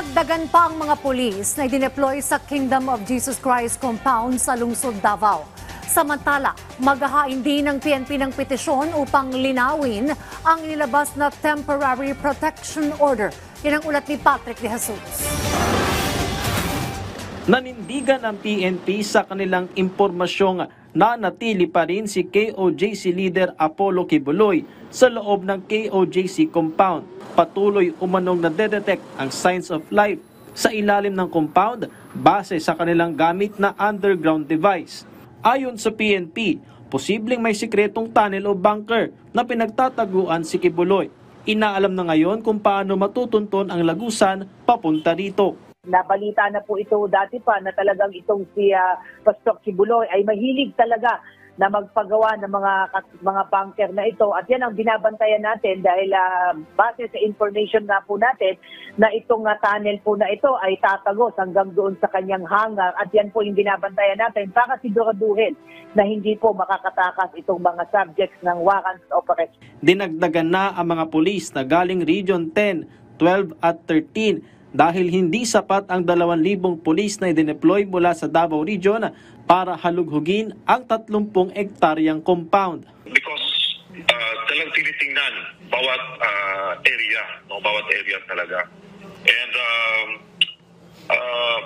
Dinagdagan pa ang mga pulis na idineploy sa Kingdom of Jesus Christ compound sa lungsod Davao. Samantala, maghahain din ng PNP ng petisyon upang linawin ang inilabas na temporary protection order. Yan ang ulat ni Patrick De Jesus. Nanindigan ang PNP sa kanilang impormasyong na natili pa rin si KOJC leader Apollo Kibuloy sa loob ng KOJC compound. Patuloy umanong nadedetect ang signs of life sa ilalim ng compound base sa kanilang gamit na underground device. Ayon sa PNP, posibleng may sikretong tunnel o bunker na pinagtataguan si Kibuloy. Inaalam na ngayon kung paano matutunton ang lagusan papunta dito. Nabalita na po ito dati pa na talagang itong si Pastor Kibuloy ay mahilig talaga na magpagawa ng mga bunker na ito, at yan ang binabantayan natin dahil base sa information nga po natin na itong tunnel po na ito ay tatagos hanggang doon sa kanyang hangar, at yan po yung binabantayan natin para siguraduhin na hindi po makakatakas itong mga subjects ng warrants of arrest. Dinagdagan na ang mga pulis na galing Region 10, 12 at 13 dahil hindi sapat ang 2,000 pulis na idineploy mula sa Davao Region para halughugin ang 30 hektaryang compound. Because talagang tinitingnan bawat area, bawat area talaga. And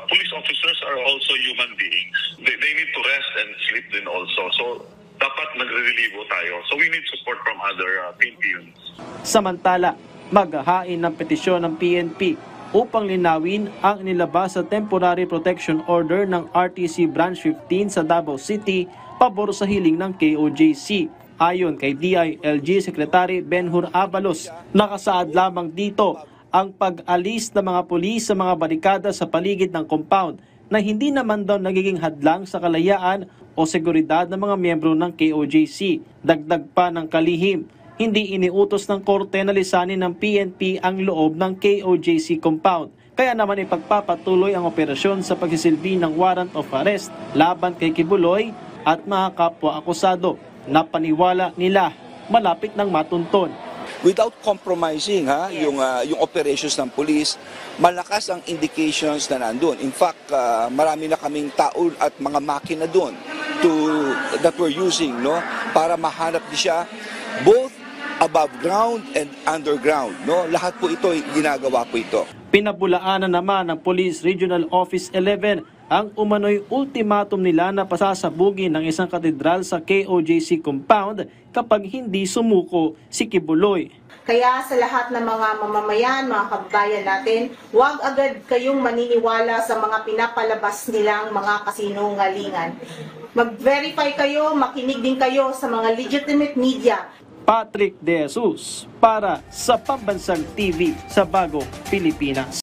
police officers are also human beings. They need to rest and sleep din also. So dapat nagre-relieve tayo. So we need support from other PNP units. Samantala, maghahain ng petisyon ng PNP upang linawin ang inilabas sa Temporary Protection Order ng RTC Branch 15 sa Davao City pabor sa hiling ng KOJC. Ayon kay DILG Secretary Benhur Abalos, nakasaad lamang dito ang pag-alis ng mga pulis sa mga barikada sa paligid ng compound na hindi naman daw nagiging hadlang sa kalayaan o seguridad ng mga miyembro ng KOJC. Dagdag pa ng kalihim, hindi iniutos ng korte na lisanin ng PNP ang loob ng KOJC compound. Kaya naman ipagpapatuloy ang operasyon sa pagsisilbi ng warrant of arrest laban kay Kibuloy at mga kapwa-akusado na paniwala nila malapit ng matunton. Without compromising yung operations ng police, malakas ang indications na nandun. In fact, marami na kaming tao at mga makina doon that we're using para mahanap siya both above ground and underground. Lahat po ito, ginagawa po ito. Pinabulaanan naman ng Police Regional Office 11 ang umano'y ultimatum nila na pasasabugin ng isang katedral sa KOJC compound kapag hindi sumuko si Kibuloy. Kaya sa lahat ng mga mamamayan, mga kababayan natin, huwag agad kayong maniniwala sa mga pinapalabas nilang mga kasinungalingan. Mag-verify kayo, makinig din kayo sa mga legitimate media. Patrick De Jesus para sa Pambansang TV sa Bagong Pilipinas.